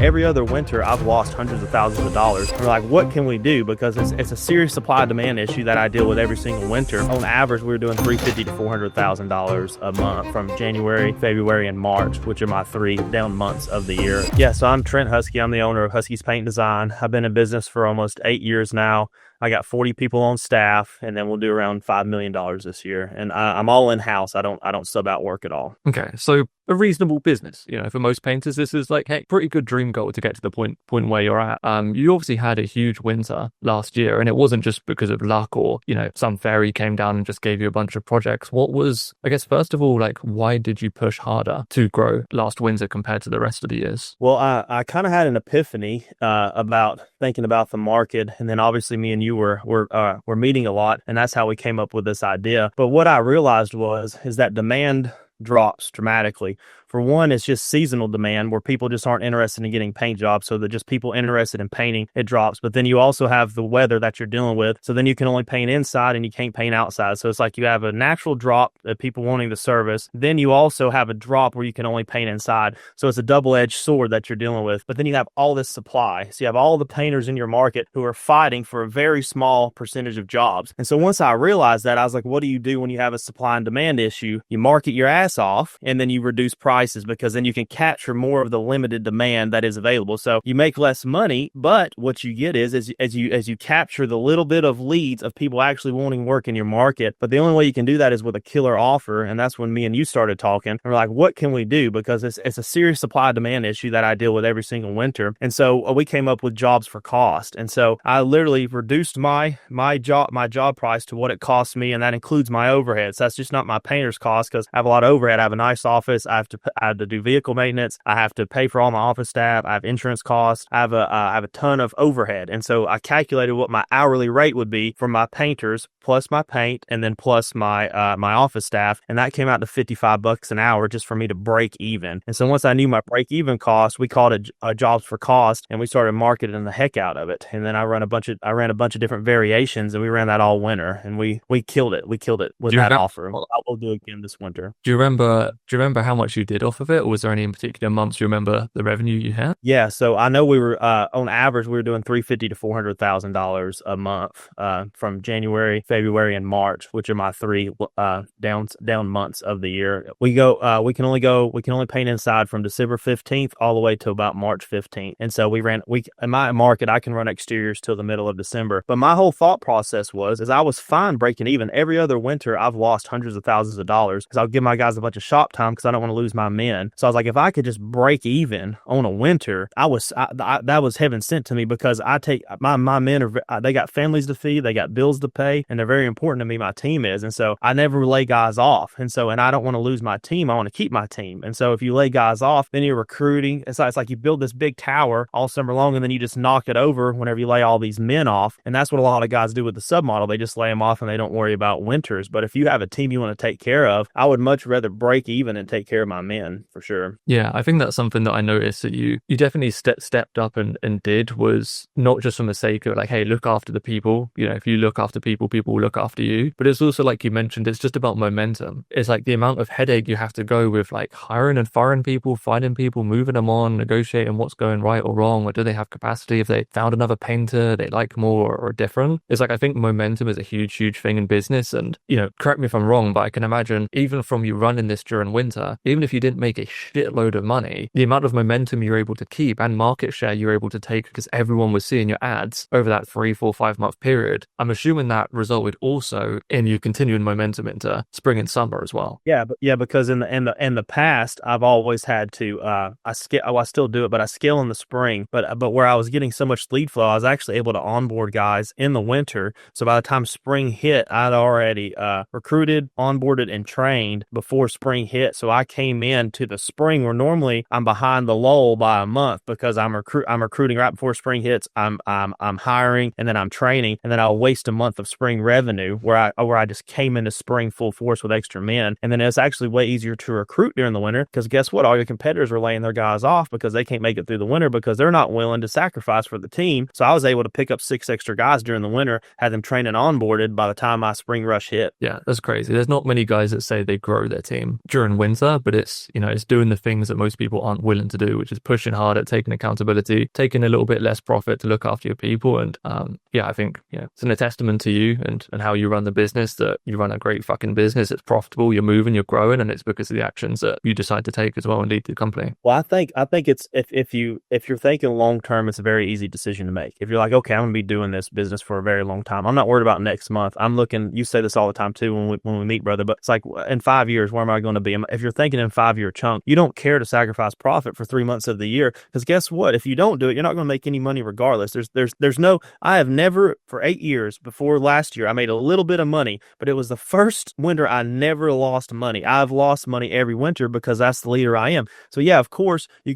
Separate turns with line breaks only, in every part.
every other winter I've lost hundreds of thousands of dollars. We're like, what can we do? Because it's a serious supply demand issue that I deal with every single winter. On average, we were doing $350,000 to $400,000 a month from January, February, and March, which are my 3 down months of the year. Yeah, so I'm Trent Husky. I'm the owner of Husky's Paint Design. I've been in business for almost 8 years now. I got 40 people on staff, and then we'll do around $5 million this year. And I'm all in-house. I don't sub out work at all.
Okay, so a reasonable business. For most painters, this is like, hey, pretty good dream goal to get to the point where you're at. You obviously had a huge winter last year, and it wasn't just because of luck or, some fairy came down and just gave you a bunch of projects. What was, I guess, first of all, like, why did you push harder to grow last winter compared to the rest of the years?
Well, I kind of had an epiphany about thinking about the market, and then obviously me and you were meeting a lot, and that's how we came up with this idea. But what I realized is that demand drops dramatically. For one, it's just seasonal demand where people just aren't interested in getting paint jobs. So that just people interested in painting, it drops. But then you also have the weather that you're dealing with. So then you can only paint inside and you can't paint outside. So it's like you have a natural drop of people wanting the service. Then you also have a drop where you can only paint inside. So it's a double-edged sword that you're dealing with. But then you have all this supply. So you have all the painters in your market who are fighting for a very small percentage of jobs. And so once I realized that, I was like, what do you do when you have a supply and demand issue? You market your ass off and then you reduce prices, because then you can capture more of the limited demand that is available. So you make less money, but what you get is as you capture the little bit of leads of people actually wanting work in your market. But the only way you can do that is with a killer offer. And that's when me and you started talking. And we're like, what can we do? Because it's a serious supply demand issue that I deal with every single winter. And so we came up with jobs for cost. And so I literally reduced my job price to what it costs me, and that includes my overhead. So that's just not my painter's cost, because I have a lot of overhead. I have a nice office. I have to do vehicle maintenance. I have to pay for all my office staff. I have insurance costs. I have a ton of overhead. And so I calculated what my hourly rate would be for my painters plus my paint and then plus my office staff. And that came out to $55 an hour just for me to break even. And so once I knew my break even cost, we called it a jobs for cost, and we started marketing the heck out of it. And then I ran a bunch of different variations, and we ran that all winter, and we killed it. We killed it with that offer. We'll do it again this winter.
Do you remember how much you did off of it, or was there any in particular months you remember the revenue you had?
Yeah, so I know we were on average we were doing $350,000 to $400,000 a month from January, February, and March, which are my 3 down months of the year. We can only paint inside from December 15th all the way to about March 15th. And so in my market, I can run exteriors till the middle of December. But my whole thought process is I was fine breaking even. Every other winter I've lost hundreds of thousands of dollars because I'll give my guys a bunch of shop time because I don't want to lose my men. So I was like, if I could just break even on a winter, that was heaven sent to me, because I take my men they got families to feed, they got bills to pay, and they're very important to me. My team is, and so I never lay guys off, and I don't want to lose my team. I want to keep my team, and so if you lay guys off, then you're recruiting. It's like you build this big tower all summer long, and then you just knock it over whenever you lay all these men off, and that's what a lot of guys do with the submodel. They just lay them off and they don't worry about winters. But if you have a team you want to take care of, I would much rather break even and take care of my men, for sure.
Yeah, I think that's something that I noticed that you definitely stepped up and did, was not just from the sake of like, hey, look after the people. If you look after people, people will look after you. But it's also, like you mentioned, it's just about momentum. It's like the amount of headache you have to go with, like hiring and firing people, finding people, moving them on, negotiating what's going right or wrong, or do they have capacity if they found another painter they like more or different. It's like, I think momentum is a huge thing in business. And, correct me if I'm wrong, but I can imagine even from you running this during winter, even if you didn't make a shitload of money, the amount of momentum you're able to keep and market share you're able to take because everyone was seeing your ads over that 3, 4, 5 month period. I'm assuming that resulted also in you continuing momentum into spring and summer as well.
Yeah, because in the past I've always had to I still do it, but I scale in the spring. But where I was getting so much lead flow, I was actually able to onboard guys in the winter. So by the time spring hit, I'd already recruited, onboarded, and trained before spring hit. So I came into the spring where normally I'm behind the lull by a month because I'm recruiting right before spring hits. I'm hiring, and then I'm training, and then I'll waste a month of spring revenue where I just came into spring full force with extra men. And then it's actually way easier to recruit during the winter because guess what? All your competitors are laying their guys off because they can't make it through the winter because they're not willing to sacrifice for the team. So I was able to pick up 6 extra guys during the winter, had them trained and onboarded by the time my spring rush hit.
Yeah, that's crazy. There's not many guys that say they grow their team during winter, but it's it's doing the things that most people aren't willing to do, which is pushing harder, taking accountability, taking a little bit less profit to look after your people. And I think it's a testament to you and how you run the business, that you run a great fucking business. It's profitable, you're moving, you're growing, and it's because of the actions that you decide to take as well and lead the company.
Well, I think it's if you're thinking long term, it's a very easy decision to make. If you're like, okay, I'm gonna be doing this business for a very long time, I'm not worried about next month. I'm looking. You say this all the time too when we meet, brother. But it's like, in 5 years, where am I going to be? If you're thinking in 5-year chunk, you don't care to sacrifice profit for 3 months of the year, because guess what? If you don't do it, you're not going to make any money regardless. There's no. I have never, for 8 years before last year, I made a little bit of money, but it was the first winter I never lost money. I've lost money every winter because that's the leader I am. So yeah, of course you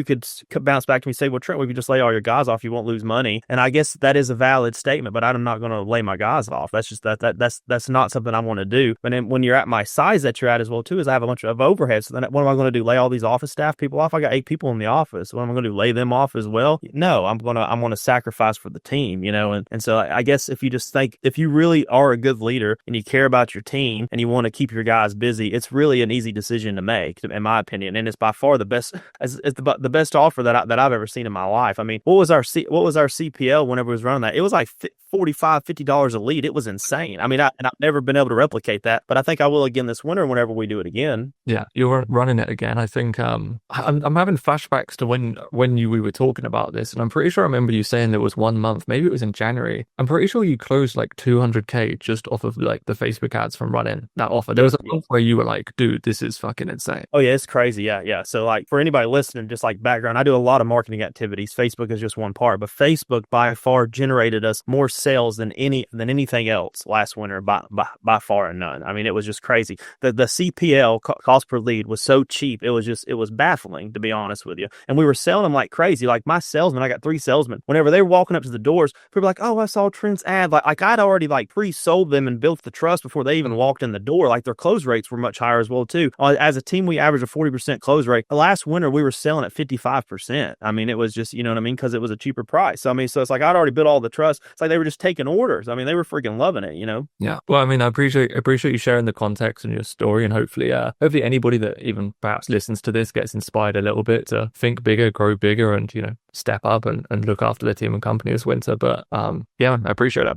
could bounce back to me and say, well, Trent, we could just lay all your guys off, you won't lose money. And I guess that is a valid statement, but I'm not going to lay my guys off. That's just that's not something I want to do. But then when you're at my size that you're at as well too, is I have a bunch of overheads. So then what am I going to do? Lay all these office staff people off? I got 8 people in the office. What am I going to do? Lay them off as well? No, I'm going to sacrifice for the team, and so I guess if you just think, if you really are a good leader and you care about your team and you want to keep your guys busy, it's really an easy decision to make, in my opinion. And it's by far the best, it's the best offer that I've ever seen in my life. I mean, what was our CPL whenever we was running that? It was like $45-$50 a lead. It was insane. I mean, and I've never been able to replicate that, but I think I will again this winter whenever we do it again.
Yeah, you're running it again. I think I'm having flashbacks to when we were talking about this, and I'm pretty sure I remember you saying there was 1 month, maybe it was in January. I'm pretty sure you closed like 200K just off of like the Facebook ads from running that offer. There was a month where you were like, dude, this is fucking insane.
Oh yeah, it's crazy. Yeah. So like, for anybody listening, just like background, I do a lot of marketing activities. Facebook is just one part, but Facebook by far generated us more sales than anything else last winter by far and none. I mean, it was just crazy. The CPL cost per lead was so cheap. It was baffling, to be honest with you. And we were selling them like crazy. Like my salesmen, I got 3 salesmen. Whenever they were walking up to the doors, people were like, "Oh, I saw Trent's ad." Like I'd already like pre-sold them and built the trust before they even walked in the door. Like their close rates were much higher as well too. As a team, we averaged a 40% close rate. Last winter, we were selling at 55%. I mean, it was just, you know what I mean? Because it was a cheaper price. I mean, so it's like I'd already built all the trust. It's like they were just taking orders. I mean, they were freaking loving it,
Yeah. Well, I mean, I appreciate you sharing the context and your story, and hopefully anybody that even perhaps listens to this gets inspired a little bit to think bigger, grow bigger, and step up and look after their team and company this winter. But I appreciate it.